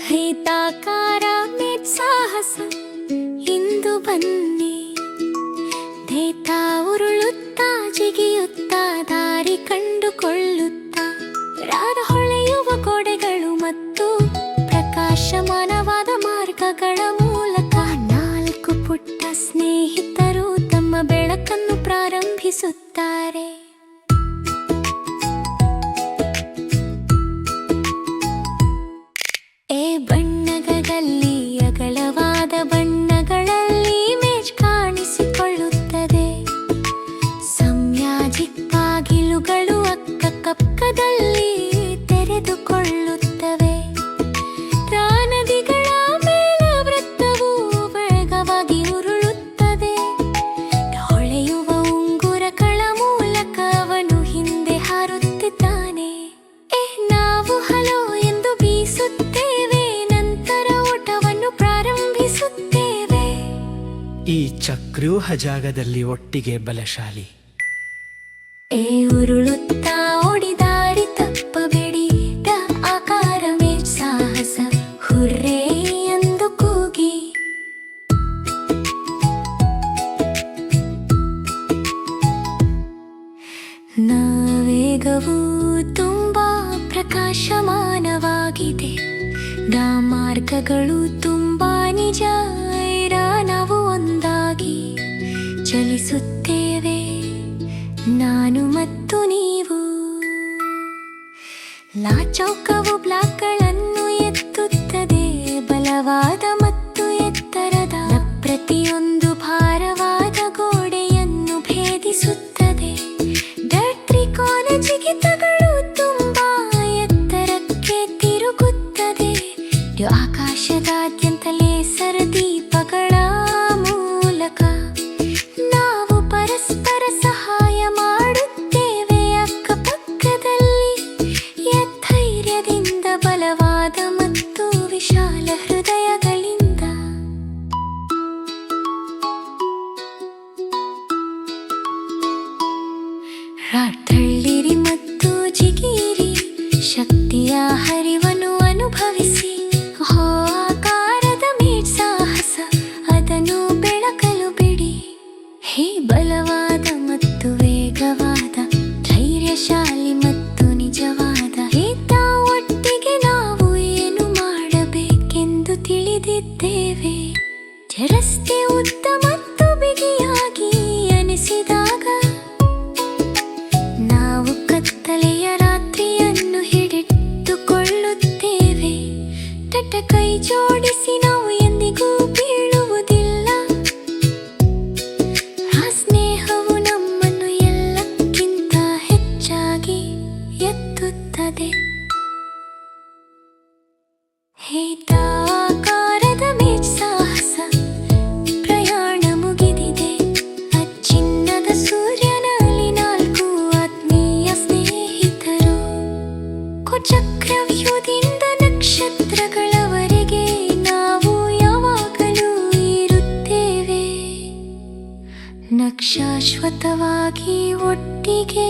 ಹಿತಾಕಾರ mate ಸಾಹಸ ಇಂದು ಬನ್ನಿ ದೇತಾ ಉರುಳುತ್ತಾ ಜಿಗಿಯುತ್ತಾ ದಾರಿ ಕಂಡುಕೊಳ್ಳುತ್ತಾ ರಾದ ಹೊಳೆಯುವ ಗೋಡೆಗಳು ಮತ್ತು ಪ್ರಕಾಶಮಾನವಾದ ಮಾರ್ಗಗಳ ಮೂಲಕ 4 ಪುಟ್ಟ ಸ್ನೇಹಿತರು ತಮ್ಮ ಬೆಳಕನ್ನು ಪ್ರಾರಂಭಿಸುತ್ತಾರೆ. ಬಣ್ಣಗಳಲ್ಲಿ ಅಗಲವಾದ ಬಣ್ಣಗಳಲ್ಲಿ ಮೇಜ್ ಕಾಣಿಸಿಕೊಳ್ಳುತ್ತದೆ. ಸಂಯಾಜಿಕ್ ಬಾಗಿಲುಗಳು ಅಕ್ಕಪಕ್ಕದಲ್ಲಿ ತೆರೆದುಕೊಳ್ಳುತ್ತವೆ. ನದಿಗಳ ಮೇಲ ವೃತ್ತವು ವೇಗವಾಗಿ ಉರುಳುತ್ತದೆ. ಹೊಳೆಯುವ ಉಂಗುರಗಳ ಮೂಲಕ ಅವನು ಹಿಂದೆ ಹಾರುತ್ತಿದ್ದಾನೆ. ನಾವು ಹಲೋ ಎಂದು ಬೀಸುತ್ತೇವೆ, ನಂತರ ಓಟವನ್ನು ಪ್ರಾರಂಭಿಸುತ್ತೇವೆ. ಈ ಚಕ್ರವ್ಯೂಹ ಜಾಗದಲ್ಲಿ ಒಟ್ಟಿಗೆ ಬಲಶಾಲಿ. ಉರುಳುತ್ತಾ ಓಡಿದಾರಿ ತಪ್ಪಬೇಡಿ. ಆಕಾರ ಮೇಜ್ ಸಾಹಸ ಹುರ್ರೇ ಎಂದು ಕೂಗಿ. ವೇಗವು ತುಂಬಾ ಪ್ರಕಾಶಮಾನವಾಗಿದೆ. ಮಾರ್ಗಗಳು ತುಂಬಾ ನಿಜ. ನಾವು ಒಂದಾಗಿ ಚಲಿಸುತ್ತೇವೆ, ನಾನು ಮತ್ತು ನೀವು. ಚೌಕವು ಬ್ಲಾಕ್ಗಳನ್ನು ಎತ್ತುತ್ತದೆ. ಬಲವಾದ ಮತ್ತು ಎತ್ತರದ ಪ್ರತಿಯೊಂದು ಭಾರವಾದ ಗೋಡೆಯನ್ನು ಭೇದಿಸುತ್ತದೆ. ತ್ರಿಕೋನ ಜಿಗಿತಗಳು ತುಂಬಾ ಎತ್ತರಕ್ಕೆ ತಿರುಗುತ್ತದೆ. ಆಕಾಶದಾದ್ಯಂತ ಲೇಸರ್ ದೀಪಗಳ ಮೂಲಕ ನಾವು ಪರಸ್ಪರ ಸಹಾಯ ಮಾಡುತ್ತೇವೆ. ಅಕ್ಕಪಕ್ಕದಲ್ಲಿ ಧೈರ್ಯದಿಂದ ಬಲವಾದ ಮತ್ತು ವಿಶಾಲ ಹೃದಯಗಳಿಂದ. ತಳ್ಳಿರಿ ಮತ್ತು ಜಿಗಿರಿ, ಶಕ್ತಿಯ ಹರಿವನ್ನು ಅನುಭವಿಸಿ. ಆಕಾರದ ಮೇಟ್ ಸಾಹಸ ಅದನ್ನು ಬೆಳಕಲು ಬಿಡಿ. ಬಲವಾದ ಮತ್ತು ವೇಗವಾದ, ಧೈರ್ಯಶಾಲಿ ಮತ್ತು ನಿಜವಾದ ಒಟ್ಟಿಗೆ ನಾವು ಏನು ಮಾಡಬೇಕೆಂದು ತಿಳಿದಿದ್ದೇವೆ. ರಸ್ತೆ ಉದ್ದ ಮತ್ತು ಬಿಗಿಯಾಗಿ ಅನಿಸಿದಾಗ ನಾವು ಕತ್ತಲೆಯ ರಾತ್ರಿಯನ್ನು ಹಿಡಿದುಕೊಳ್ಳುತ್ತೇವೆ. ಕೈ ಜೋಡಿಸಿ ನಾವು ಎಂದಿಗೂ ಬೀಳುವುದಿಲ್ಲ. ಆ ಸ್ನೇಹವು ನಮ್ಮನ್ನು ಎಲ್ಲಕ್ಕಿಂತ ಹೆಚ್ಚಾಗಿ ಎತ್ತುತ್ತದೆ. ಆಕಾರದ ಮೇಜ್ ಸಾಹಸ ಪ್ರಯಾಣ ಮುಗಿದಿದೆ. ಚಿನ್ನದ ಸೂರ್ಯನಲ್ಲಿ 4 ಆತ್ಮೀಯ ಸ್ನೇಹಿತರು. ಚಕ್ರವ್ಯೂಹದಿಂದ ನಕ್ಷತ್ರಗಳವರೆಗೆ ನಾವು ಯಾವಾಗಲೂ ಇರುತ್ತೇವೆ. ಶಾಶ್ವತವಾಗಿ ಒಟ್ಟಿಗೆ.